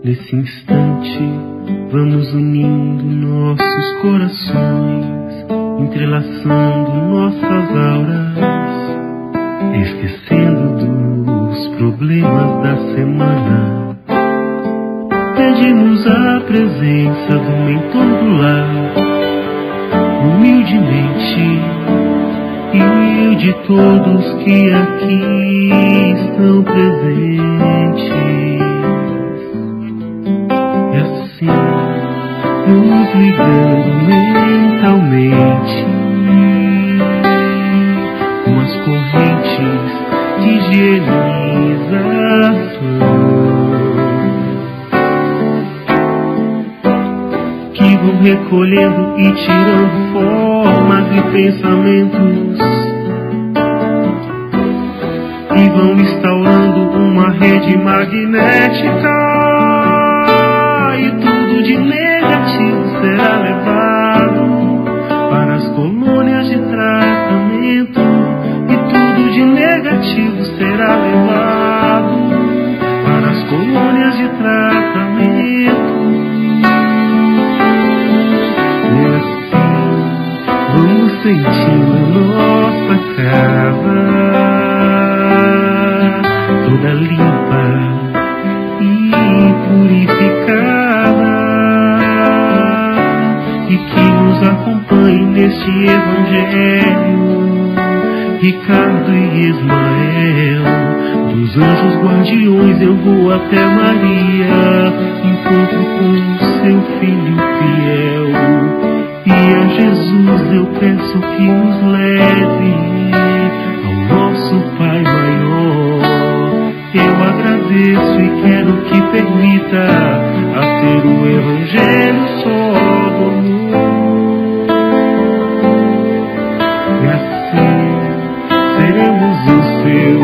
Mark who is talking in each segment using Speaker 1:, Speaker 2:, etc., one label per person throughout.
Speaker 1: Nesse instante, vamos unindo nossos corações, entrelaçando nossas auras, esquecendo dos problemas da semana. Pedimos a presença do mentor do lar, humildemente, e de todos que aqui estão presentes. E assim, nos ligando mentalmente com as correntes de higienização que vão recolhendo e tirando formas e pensamentos, e vão instaurando uma rede magnética, e tudo de negativo será levado para as colônias de tratamento, e tudo de negativo será levado para as colônias de tratamento. E assim vamos sentindo nossa casa toda limpa e purificada, e que nos acompanhe neste Evangelho Ricardo e Ismael. Dos anjos guardiões eu vou até Maria, encontro com seu filho fiel, e a Jesus eu peço que nos leve ao nosso Pai maior. Eu agradeço e quero que permita a ser o Evangelho só do amor. E assim seremos o seu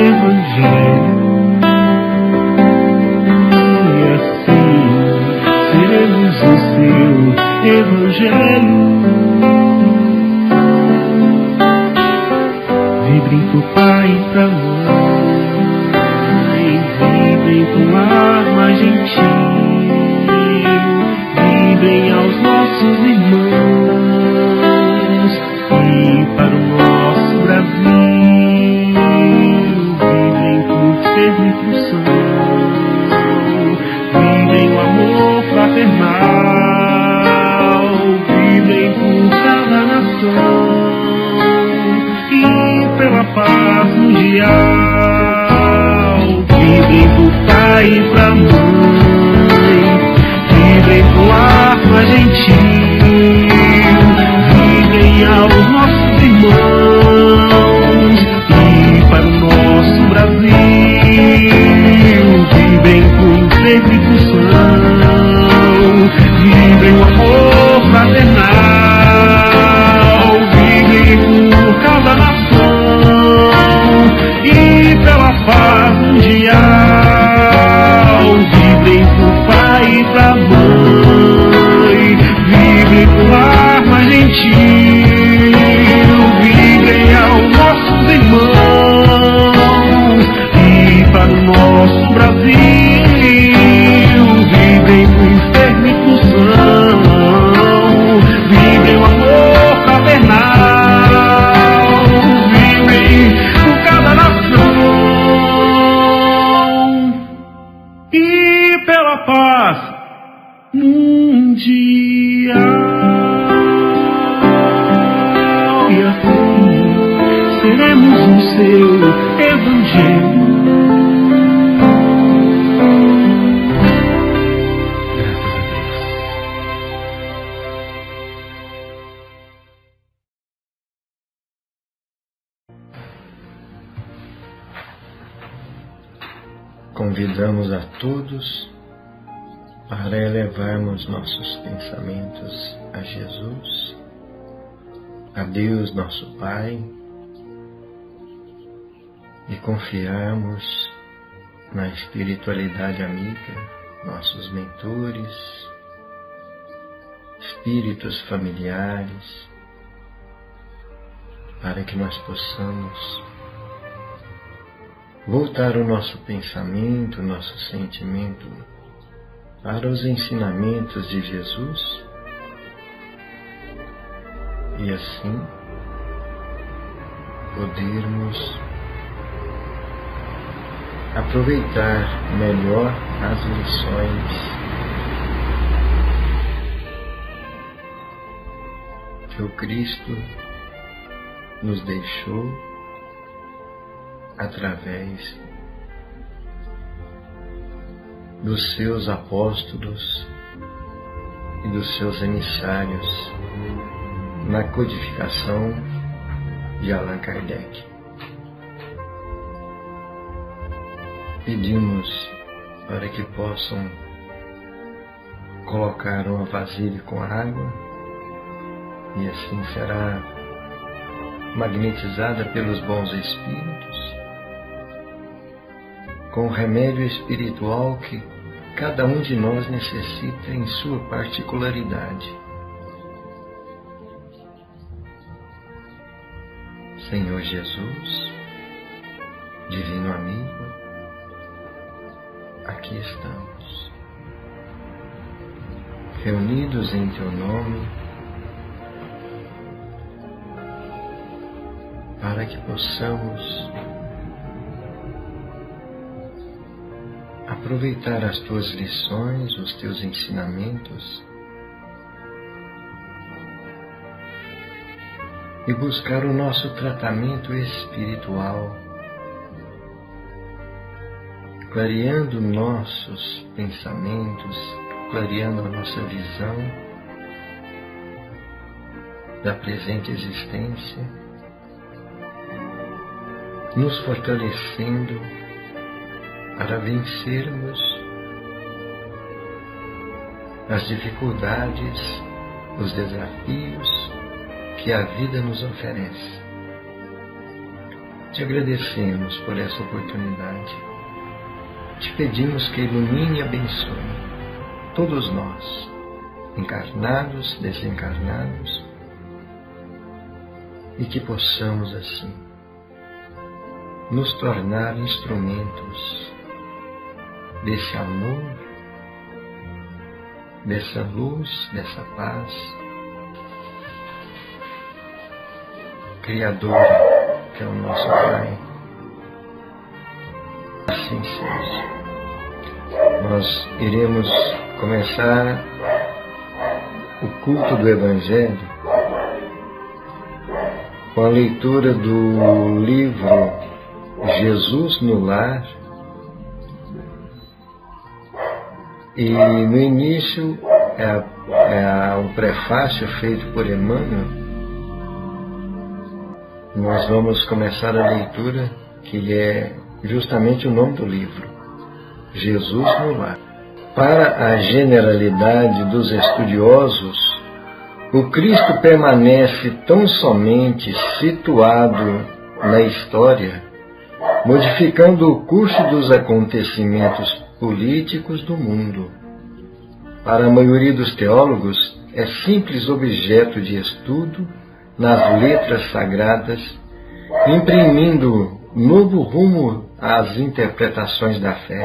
Speaker 1: Evangelho. E assim seremos o seu Evangelho. Vibrem pro Pai e pra Mãe, vibrem pro ar mais gentil, vibrem aos nossos irmãos e para o nosso Brasil, vibrem por ser e por são, vibrem o amor fraternal, vibrem por cada nação e pela paz mundial. Vibrem pro Pai e pra Mãe, vibrem pro ar mais gentil, vibrem aos nossos irmãos e para o nosso Brasil, vibrem por sempre e por são, vibrem o amor fraternal, vibrem por cada nação e pela paz mundial. Vibrem pro Pai e pra Mãe, vibrem pro ar mais gentil, vibrem aos nossos irmãos e para o nosso Brasil, vibrem pro enfermo e pro são, vibrem o amor fraternal, vibrem por cada nação e pela paz mundial. E assim seremos o seu Evangelho. Graças a Deus.
Speaker 2: Convidamos a todos para elevarmos nossos pensamentos a Jesus, a Deus nosso Pai, e confiarmos na espiritualidade amiga, nossos mentores, espíritos familiares, para que nós possamos voltar o nosso pensamento, o nosso sentimento para os ensinamentos de Jesus e assim podermos aproveitar melhor as lições que o Cristo nos deixou através dos seus apóstolos e dos seus emissários na codificação de Allan Kardec. Pedimos para que possam colocar uma vasilha com água e assim será magnetizada pelos bons espíritos, com o remédio espiritual que cada um de nós necessita em sua particularidade. Senhor Jesus, Divino Amigo, aqui estamos, reunidos em Teu nome, para que possamos aproveitar as Tuas lições, os Teus ensinamentos e buscar o nosso tratamento espiritual, clareando nossos pensamentos, clareando a nossa visão da presente existência, nos fortalecendo para vencermos as dificuldades, os desafios que a vida nos oferece. Te agradecemos por essa oportunidade. Te pedimos que ilumine e abençoe todos nós, encarnados, desencarnados, e que possamos assim nos tornar instrumentos desse amor, dessa luz, dessa paz Criadora, que é o nosso Pai. Assim seja. Nós iremos começar o culto do Evangelho com a leitura do livro Jesus no Lar, e no início o prefácio feito por Emmanuel. Nós vamos começar a leitura, que é justamente o nome do livro, Jesus no Lar. Para a generalidade dos estudiosos, o Cristo permanece tão somente situado na história, modificando o curso dos acontecimentos políticos do mundo. Para a maioria dos teólogos, é simples objeto de estudo nas letras sagradas, imprimindo novo rumo às interpretações da fé.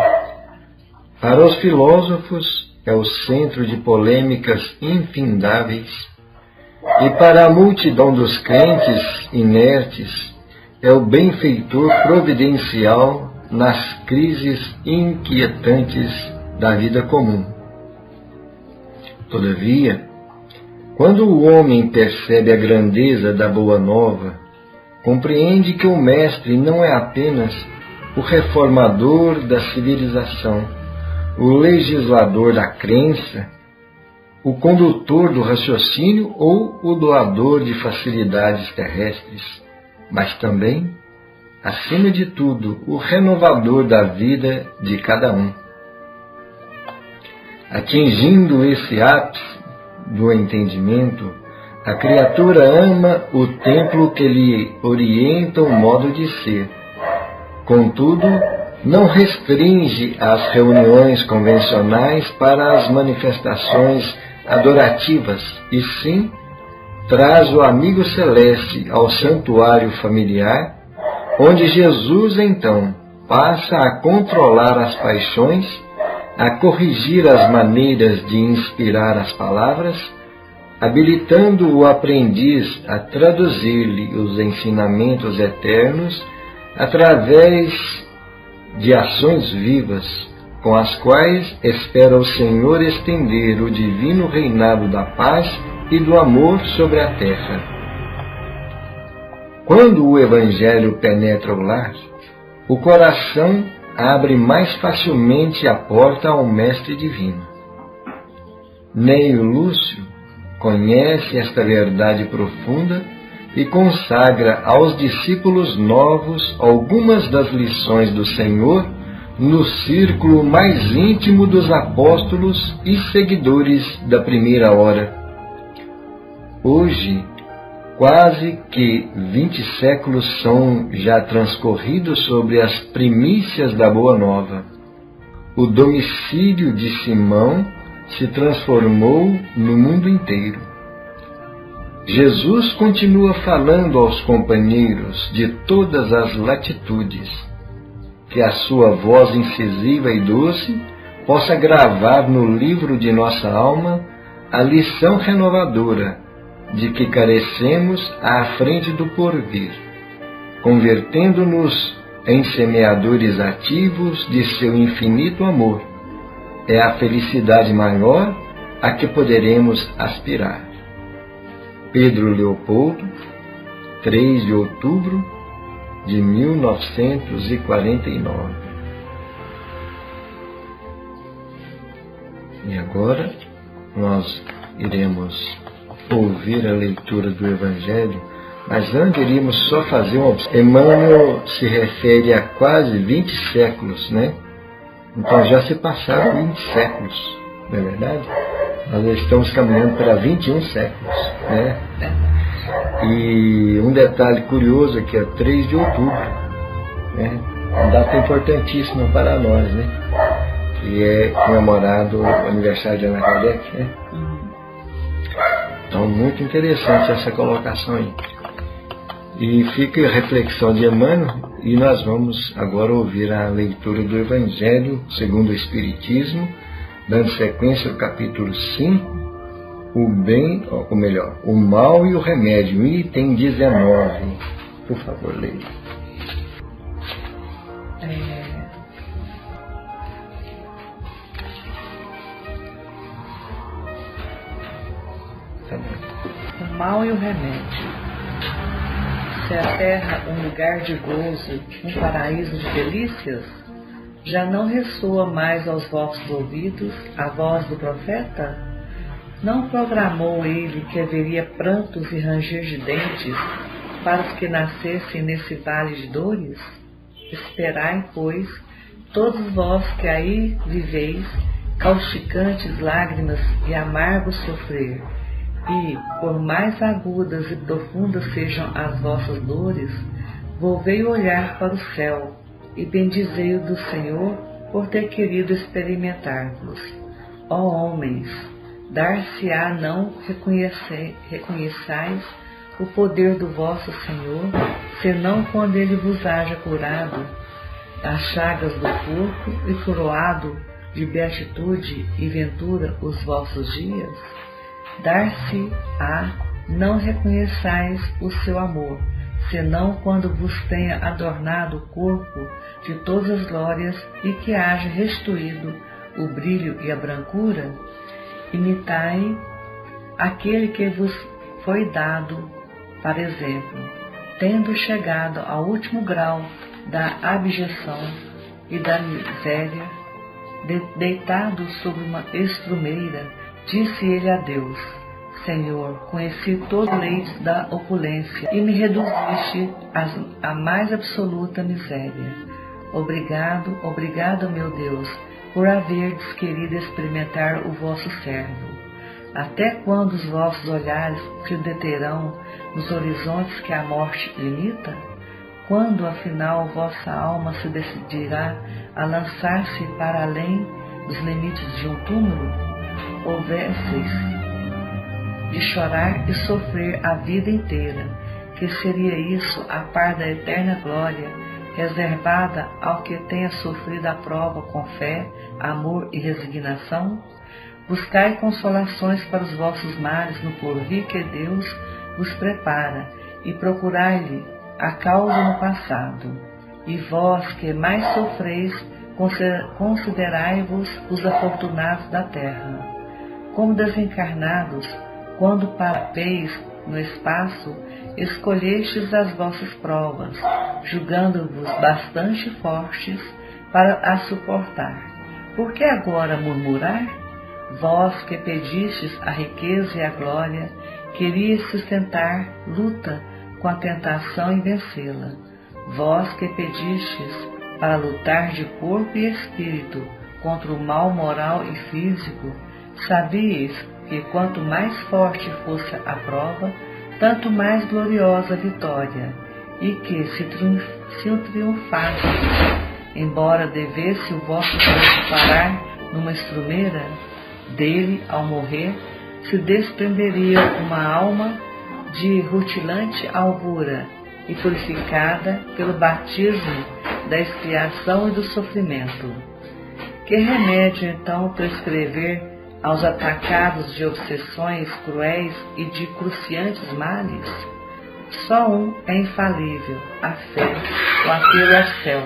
Speaker 2: Para os filósofos, é o centro de polêmicas infindáveis, e para a multidão dos crentes inertes, é o benfeitor providencial nas crises inquietantes da vida comum. Todavia, quando o homem percebe a grandeza da Boa Nova, compreende que o Mestre não é apenas o reformador da civilização, o legislador da crença, o condutor do raciocínio ou o doador de facilidades terrestres, mas também, acima de tudo, o renovador da vida de cada um. Atingindo esse ápice do entendimento, a criatura ama o templo que lhe orienta o modo de ser. Contudo, não restringe as reuniões convencionais para as manifestações adorativas, e sim traz o amigo celeste ao santuário familiar, onde Jesus, então, passa a controlar as paixões a corrigir as maneiras de inspirar as palavras, habilitando o aprendiz a traduzir-lhe os ensinamentos eternos através de ações vivas, com as quais espera o Senhor estender o divino reinado da paz e do amor sobre a terra. Quando o Evangelho penetra o lar, o coração abre mais facilmente a porta ao Mestre Divino. Neio Lúcio conhece esta verdade profunda e consagra aos discípulos novos algumas das lições do Senhor no círculo mais íntimo dos apóstolos e seguidores da primeira hora. Hoje, quase que 20 séculos são já transcorridos sobre as primícias da Boa Nova. O domicílio de Simão se transformou no mundo inteiro. Jesus continua falando aos companheiros de todas as latitudes. Que a sua voz incisiva e doce possa gravar no livro de nossa alma a lição renovadora de que carecemos à frente do porvir, convertendo-nos em semeadores ativos de seu infinito amor. É a felicidade maior a que poderemos aspirar. Pedro Leopoldo, 3 de outubro de 1949. E agora nós iremos ouvir a leitura do Evangelho, mas antes iríamos só fazer uma observação. Emmanuel se refere a quase 20 séculos, né? Então já se passaram 20 séculos, não é verdade? Nós estamos caminhando para 21 séculos, né? E um detalhe curioso aqui é 3 de outubro, né? Uma data importantíssima para nós, né? Que é comemorado o aniversário de Allan Kardec, né? Então, muito interessante essa colocação aí. E fica a reflexão de Emmanuel, e nós vamos agora ouvir a leitura do Evangelho segundo o Espiritismo, dando sequência ao capítulo 5, o bem, ou melhor, o mal e o remédio, item 19. Por favor, leia.
Speaker 3: O mal e o remédio. Se a terra um lugar de gozo, um paraíso de delícias, já não ressoa mais aos vossos ouvidos a voz do profeta? Não programou ele que haveria prantos e ranger de dentes para os que nascessem nesse vale de dores? Esperai, pois, todos vós que aí viveis, causticantes lágrimas e amargo sofrer, e, por mais agudas e profundas sejam as vossas dores, volvei o olhar para o céu e bendizei-o do Senhor por ter querido experimentar-vos. Ó homens, dar-se-á não reconheçais o poder do vosso Senhor, senão quando ele vos haja curado as chagas do corpo e coroado de beatitude e ventura os vossos dias? Dar-se-á não reconheçais o seu amor, senão quando vos tenha adornado o corpo de todas as glórias e que haja restituído o brilho e a brancura? Imitai aquele que vos foi dado, para exemplo, tendo chegado ao último grau da abjeção e da miséria, deitado sobre uma estrumeira, disse ele a Deus: Senhor, conheci todo o leite da opulência e me reduziste à mais absoluta miséria. Obrigado, obrigado, meu Deus, por haverdes querido experimentar o vosso servo. Até quando os vossos olhares se deterão nos horizontes que a morte limita? Quando, afinal, vossa alma se decidirá a lançar-se para além dos limites de um túmulo? Houvesseis de chorar e sofrer a vida inteira, que seria isso a par da eterna glória reservada ao que tenha sofrido a prova com fé, amor e resignação? Buscai consolações para os vossos males no porvir que Deus vos prepara, e procurai-lhe a causa no passado. E vós que mais sofreis, considerai-vos os afortunados da terra. Como desencarnados, quando parapeis no espaço, escolhestes as vossas provas, julgando-vos bastante fortes para as suportar. Por que agora murmurar? Vós que pedistes a riqueza e a glória, querias sustentar luta com a tentação e vencê-la. Vós que pedistes para lutar de corpo e espírito contra o mal moral e físico, sabíeis que quanto mais forte fosse a prova, tanto mais gloriosa a vitória, e que se triunfasse, embora devesse o vosso corpo parar numa estrumeira, dele, ao morrer, se desprenderia uma alma de rutilante alvura e purificada pelo batismo da expiação e do sofrimento. Que remédio então prescrever aos atacados de obsessões cruéis e de cruciantes males? Só um é infalível, a fé, o apelo ao céu.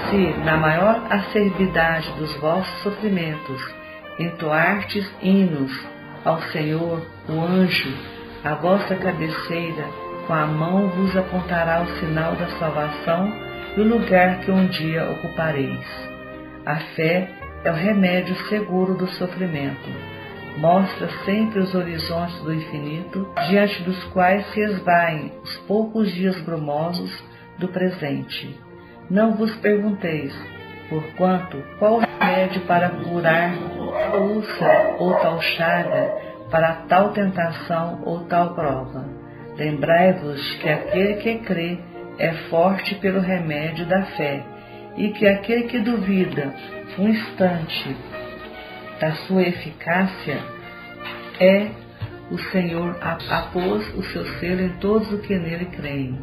Speaker 3: Se, na maior acerbidade dos vossos sofrimentos, entoartes hinos ao Senhor, o anjo, a vossa cabeceira, com a mão vos apontará o sinal da salvação e o lugar que um dia ocupareis. A fé é o remédio seguro do sofrimento. Mostra sempre os horizontes do infinito, diante dos quais se esvaem os poucos dias brumosos do presente. Não vos pergunteis, porquanto, qual o remédio para curar tal úlcera ou tal chaga, para tal tentação ou tal prova. Lembrai-vos que aquele que crê é forte pelo remédio da fé, e que aquele que duvida um instante da sua eficácia é o Senhor apôs o seu selo em todos os que nele creem.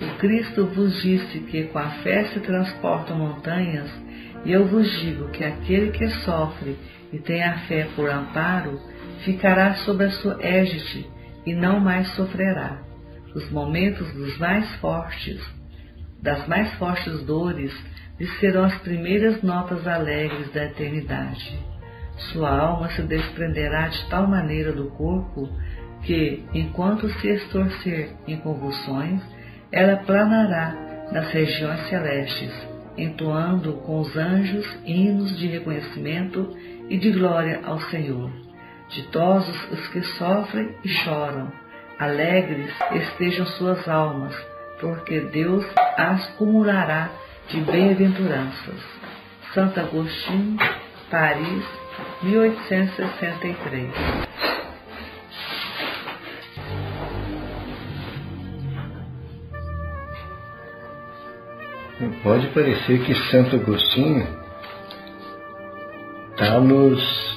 Speaker 3: O Cristo vos disse que com a fé se transportam montanhas, e eu vos digo que aquele que sofre e tem a fé por amparo, ficará sob a sua égide e não mais sofrerá. Os momentos das mais fortes dores, lhe serão as primeiras notas alegres da eternidade. Sua alma se desprenderá de tal maneira do corpo que, enquanto se estorcer em convulsões, ela planará nas regiões celestes, entoando com os anjos hinos de reconhecimento e de glória ao Senhor. Ditosos os que sofrem e choram, alegres estejam suas almas, porque Deus as cumulará de bem-aventuranças. Santo Agostinho, Paris, 1863.
Speaker 2: Pode parecer que Santo Agostinho está nos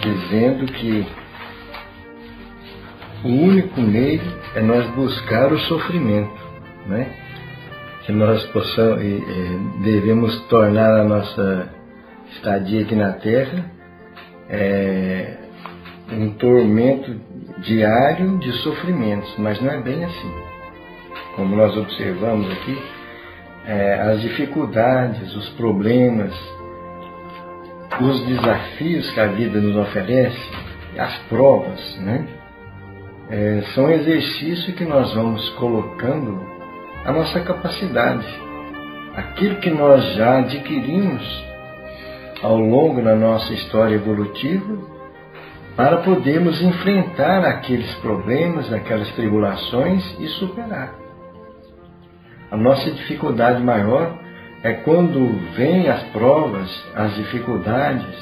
Speaker 2: dizendo que o único meio é nós buscar o sofrimento, né? Que nós devemos tornar a nossa estadia aqui na Terra um tormento diário de sofrimentos, mas não é bem assim. Como nós observamos aqui, as dificuldades, os problemas, os desafios que a vida nos oferece, as provas, né? São exercícios que nós vamos colocando a nossa capacidade, aquilo que nós já adquirimos ao longo da nossa história evolutiva, para podermos enfrentar aqueles problemas, aquelas tribulações e superar. A nossa dificuldade maior é quando vêm as provas, as dificuldades,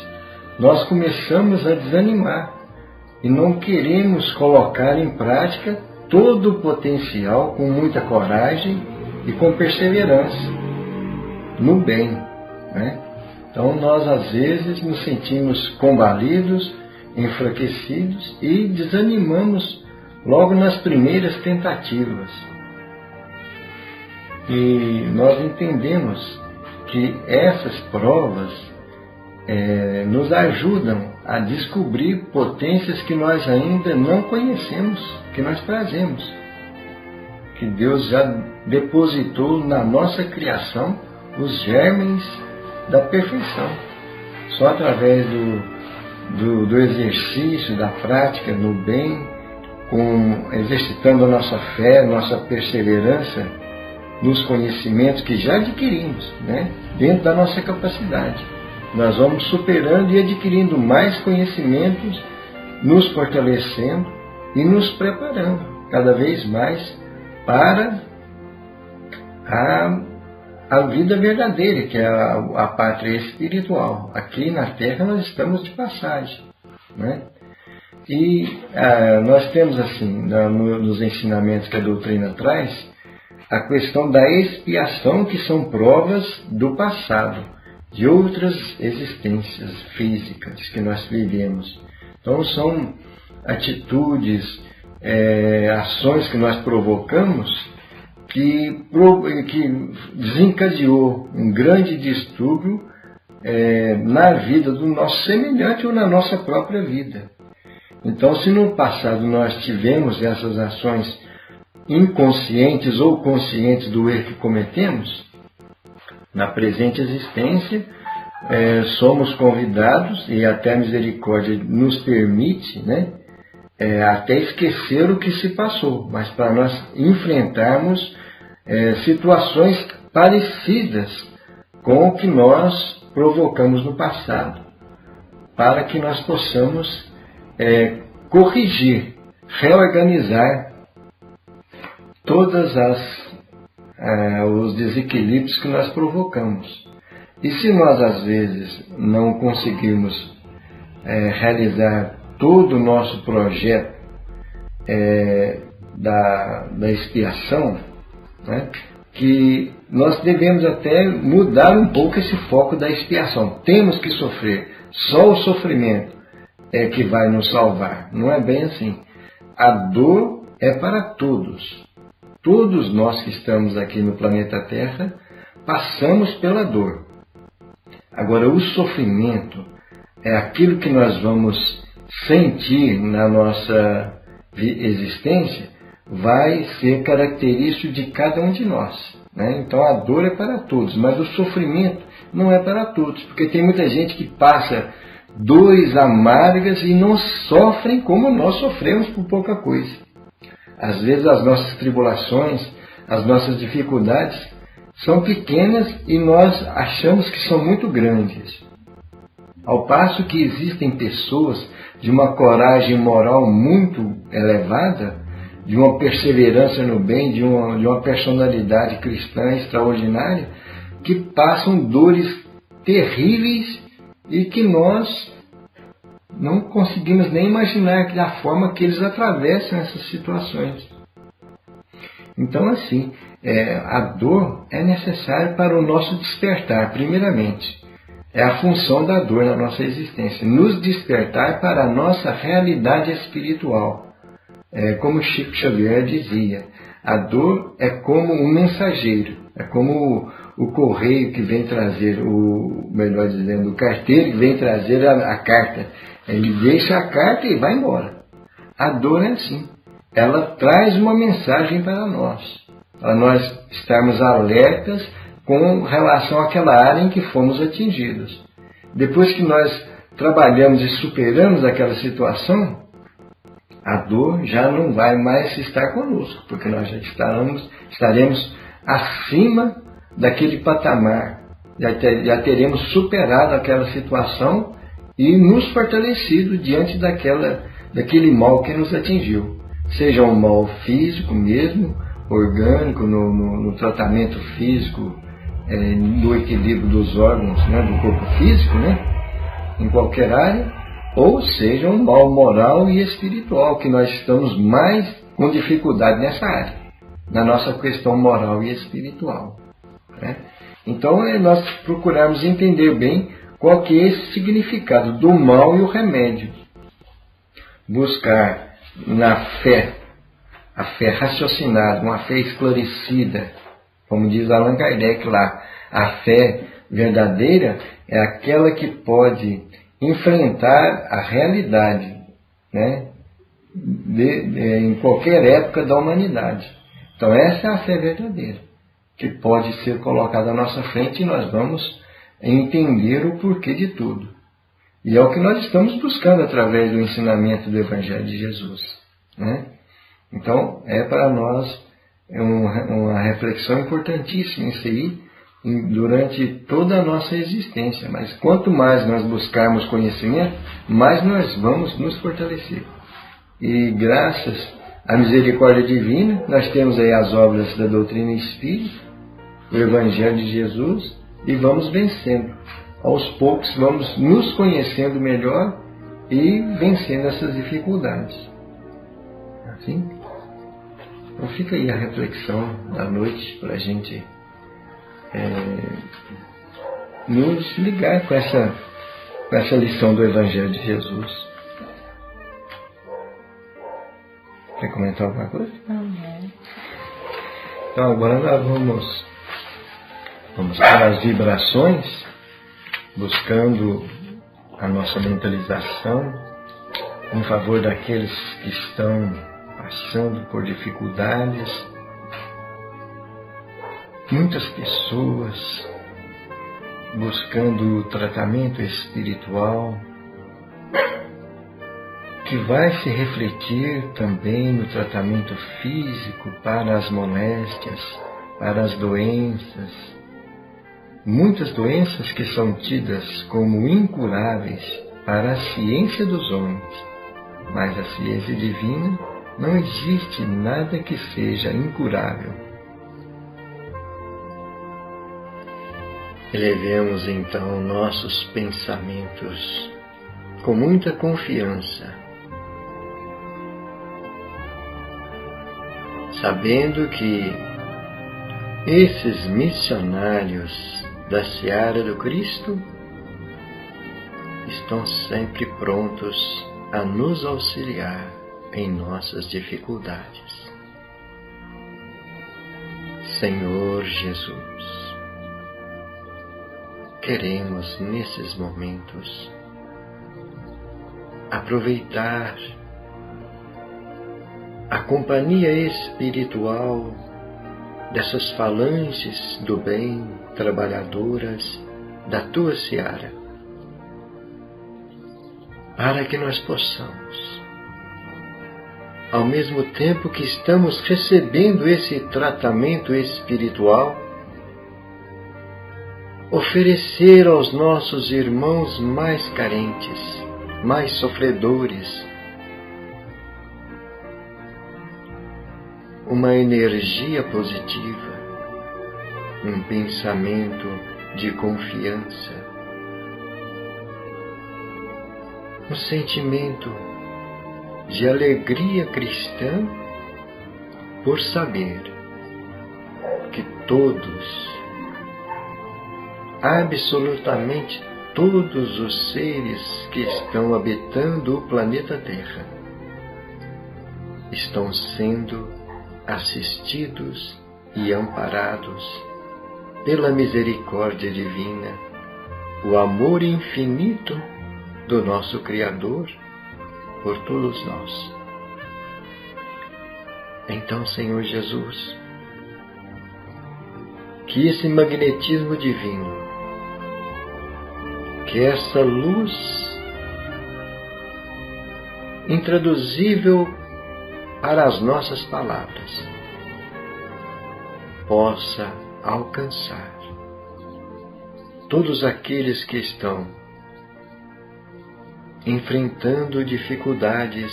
Speaker 2: nós começamos a desanimar e não queremos colocar em prática todo o potencial com muita coragem e com perseverança no bem, né? Então nós às vezes nos sentimos combalidos, enfraquecidos e desanimamos logo nas primeiras tentativas. E nós entendemos que essas provas nos ajudam a descobrir potências que nós ainda não conhecemos, que nós trazemos, que Deus já depositou na nossa criação os germes da perfeição. Só através do exercício, da prática no bem, exercitando a nossa fé, nossa perseverança nos conhecimentos que já adquirimos, né, dentro da nossa capacidade. Nós vamos superando e adquirindo mais conhecimentos, nos fortalecendo e nos preparando cada vez mais para a vida verdadeira, que é a pátria espiritual. Aqui na Terra nós estamos de passagem, né? E nós temos assim, nos ensinamentos que a doutrina traz, a questão da expiação, que são provas do passado, de outras existências físicas que nós vivemos. Então são atitudes, ações que nós provocamos que desencadeou um grande distúrbio na vida do nosso semelhante ou na nossa própria vida. Então, se no passado nós tivemos essas ações inconscientes ou conscientes do erro que cometemos, na presente existência somos convidados, e até a misericórdia nos permite, né, até esquecer o que se passou, mas para nós enfrentarmos situações parecidas com o que nós provocamos no passado, para que nós possamos corrigir, reorganizar todas os desequilíbrios que nós provocamos. E se nós às vezes não conseguirmos realizar todo o nosso projeto da expiação, né, que nós devemos até mudar um pouco esse foco da expiação. Temos que sofrer, só o sofrimento é que vai nos salvar. Não é bem assim. A dor é para todos. Todos nós que estamos aqui no planeta Terra passamos pela dor. Agora, o sofrimento é aquilo que nós vamos sentir na nossa existência, vai ser característico de cada um de nós, né? Então a dor é para todos, mas o sofrimento não é para todos, porque tem muita gente que passa dores amargas e não sofrem como nós sofremos por pouca coisa. Às vezes as nossas tribulações, as nossas dificuldades são pequenas e nós achamos que são muito grandes. Ao passo que existem pessoas de uma coragem moral muito elevada, de uma perseverança no bem, de uma personalidade cristã extraordinária, que passam dores terríveis e que nós não conseguimos nem imaginar da forma que eles atravessam essas situações. Então, assim, a dor é necessária para o nosso despertar, primeiramente. É a função da dor na nossa existência, nos despertar para a nossa realidade espiritual. Como Chico Xavier dizia, a dor é como um mensageiro, é como o correio que vem trazer, melhor dizendo, o carteiro que vem trazer a carta. Ele deixa a carta e vai embora. A dor é assim, ela traz uma mensagem para nós estarmos alertas com relação àquela área em que fomos atingidos. Depois que nós trabalhamos e superamos aquela situação, a dor já não vai mais estar conosco, porque nós já estaremos acima daquele patamar, já teremos superado aquela situação e nos fortalecido diante daquele mal que nos atingiu. Seja um mal físico mesmo, orgânico, no tratamento físico, no equilíbrio dos órgãos, né, do corpo físico, né, em qualquer área, ou seja um mal moral e espiritual, que nós estamos mais com dificuldade nessa área, na nossa questão moral e espiritual, né? Então nós procuramos entender bem qual que é esse significado do mal e o remédio. Buscar na fé a fé raciocinada, uma fé esclarecida, como diz Allan Kardec lá, a fé verdadeira é aquela que pode enfrentar a realidade, né, em qualquer época da humanidade. Então essa é a fé verdadeira, que pode ser colocada à nossa frente e nós vamos entender o porquê de tudo. E é o que nós estamos buscando através do ensinamento do Evangelho de Jesus, né? Então é para nós uma reflexão importantíssima isso aí, durante toda a nossa existência. Mas quanto mais nós buscarmos conhecimento, mais nós vamos nos fortalecer. E graças à misericórdia divina, nós temos aí as obras da doutrina espírita, o Evangelho de Jesus, e vamos vencendo. Aos poucos vamos nos conhecendo melhor e vencendo essas dificuldades. Assim? Então fica aí a reflexão da noite para a gente nos ligar com essa lição do Evangelho de Jesus. Quer comentar alguma coisa?
Speaker 3: Não.
Speaker 2: Então agora nós vamos para as vibrações, buscando a nossa mentalização em favor daqueles que estão passando por dificuldades. Muitas pessoas buscando o tratamento espiritual, que vai se refletir também no tratamento físico para as moléstias, para as doenças. Muitas doenças que são tidas como incuráveis para a ciência dos homens, mas a ciência divina não existe nada que seja incurável. Elevemos então nossos pensamentos com muita confiança, sabendo que esses missionários da seara do Cristo estão sempre prontos a nos auxiliar em nossas dificuldades. Senhor Jesus, queremos nesses momentos aproveitar a companhia espiritual dessas falanges do bem, trabalhadoras da Tua seara, para que nós possamos, ao mesmo tempo que estamos recebendo esse tratamento espiritual, oferecer aos nossos irmãos mais carentes, mais sofredores, uma energia positiva, um pensamento de confiança, um sentimento de alegria cristã por saber que todos, absolutamente todos os seres que estão habitando o planeta Terra estão sendo assistidos e amparados pela misericórdia divina, o amor infinito do nosso Criador por todos nós. Então, Senhor Jesus, que esse magnetismo divino, que essa luz intraduzível para as nossas palavras possa alcançar todos aqueles que estão enfrentando dificuldades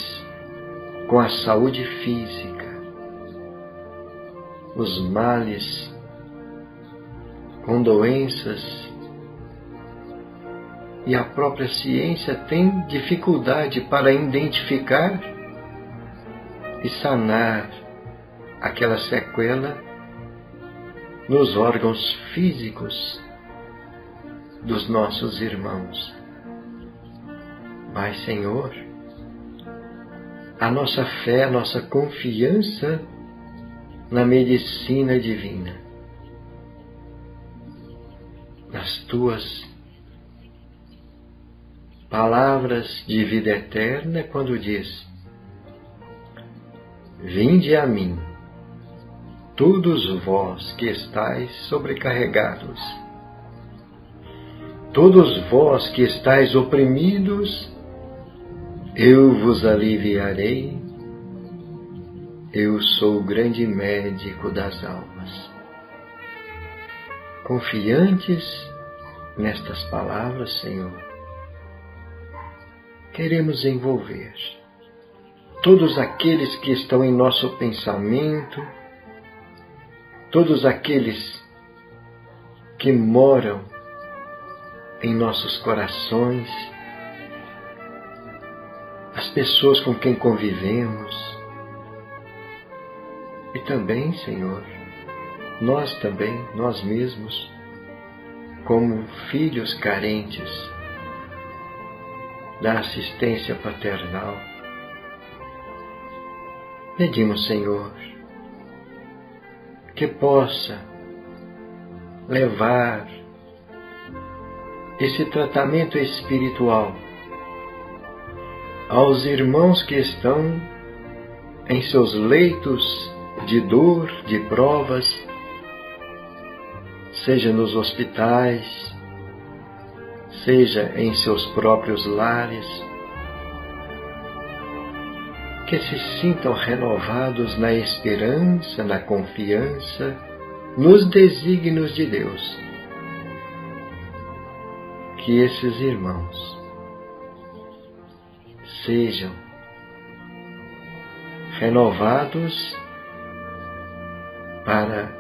Speaker 2: com a saúde física, os males, com doenças, e a própria ciência tem dificuldade para identificar e sanar aquela sequela nos órgãos físicos dos nossos irmãos. Mas, Senhor, a nossa fé, a nossa confiança na medicina divina, nas tuas palavras de vida eterna, quando diz: vinde a mim, todos vós que estáis sobrecarregados, todos vós que estáis oprimidos, eu vos aliviarei. Eu sou o grande médico das almas. Confiantes nestas palavras, Senhor, queremos envolver todos aqueles que estão em nosso pensamento, todos aqueles que moram em nossos corações, as pessoas com quem convivemos, e também, Senhor, nós mesmos, como filhos carentes da assistência paternal. Pedimos, Senhor, que possa levar esse tratamento espiritual aos irmãos que estão em seus leitos de dor, de provas, seja nos hospitais, seja em seus próprios lares, que se sintam renovados na esperança, na confiança, nos desígnios de Deus. Que esses irmãos sejam renovados para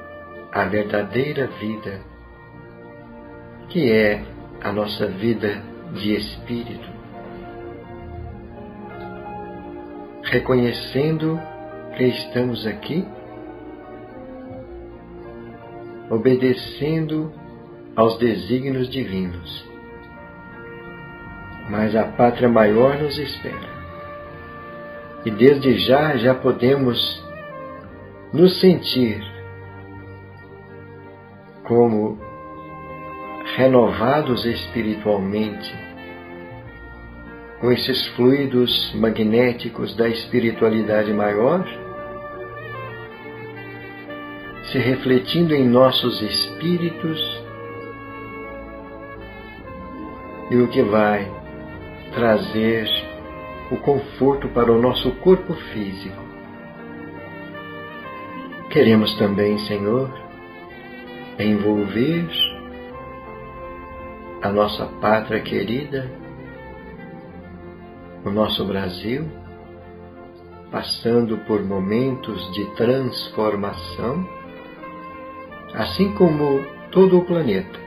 Speaker 2: a verdadeira vida, que é a nossa vida de espírito, reconhecendo que estamos aqui, obedecendo aos desígnios divinos, mas a pátria maior nos espera. E desde já podemos nos sentir como renovados espiritualmente, com esses fluidos magnéticos da espiritualidade maior, se refletindo em nossos espíritos, e o que vai trazer o conforto para o nosso corpo físico. Queremos também, Senhor, envolver a nossa pátria querida, o nosso Brasil, passando por momentos de transformação, assim como todo o planeta.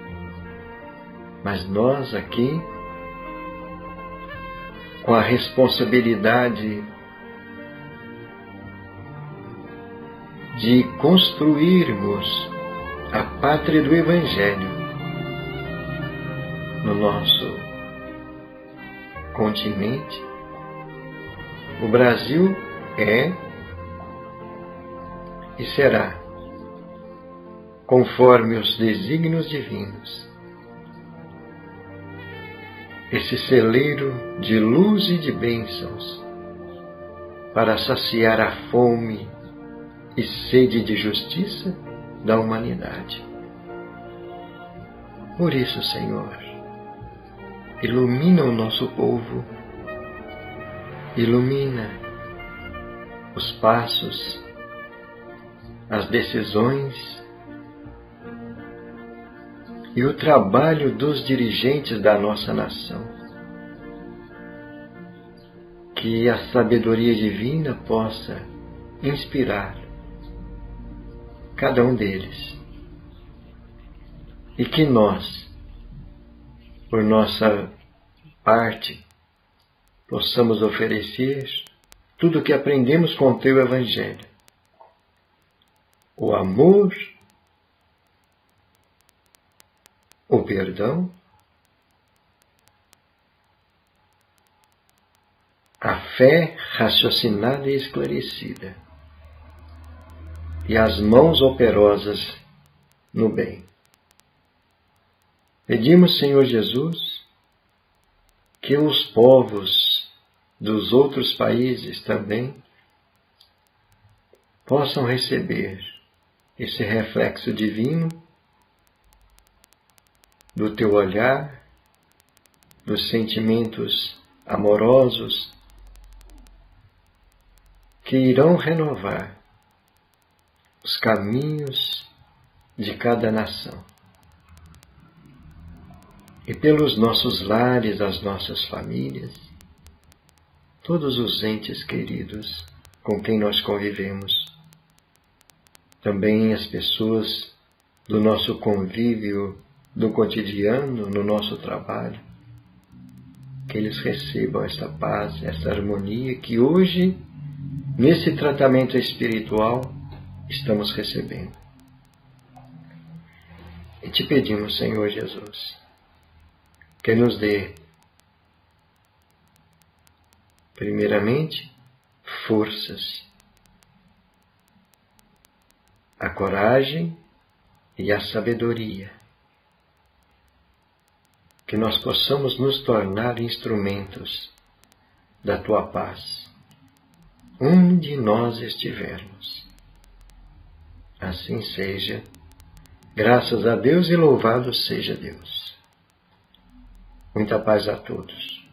Speaker 2: Mas nós aqui, com a responsabilidade de construirmos a pátria do Evangelho no nosso continente, o Brasil é e será, conforme os desígnios divinos, esse celeiro de luz e de bênçãos para saciar a fome e sede de justiça da humanidade. Por isso, Senhor, ilumina o nosso povo, ilumina os passos, as decisões e o trabalho dos dirigentes da nossa nação. Que a sabedoria divina possa inspirar cada um deles. E que nós, por nossa parte, possamos oferecer tudo o que aprendemos com o Teu Evangelho. O amor, o perdão, a fé raciocinada e esclarecida, e as mãos operosas no bem. Pedimos, Senhor Jesus, que os povos dos outros países também possam receber esse reflexo divino do teu olhar, dos sentimentos amorosos que irão renovar os caminhos de cada nação. E pelos nossos lares, as nossas famílias, todos os entes queridos com quem nós convivemos, também as pessoas do nosso convívio do cotidiano, no nosso trabalho, que eles recebam esta paz, esta harmonia que hoje, nesse tratamento espiritual, estamos recebendo. E te pedimos, Senhor Jesus, que nos dê, primeiramente, forças, a coragem e a sabedoria, que nós possamos nos tornar instrumentos da Tua paz, onde nós estivermos. Assim seja, graças a Deus e louvado seja Deus. Muita paz a todos.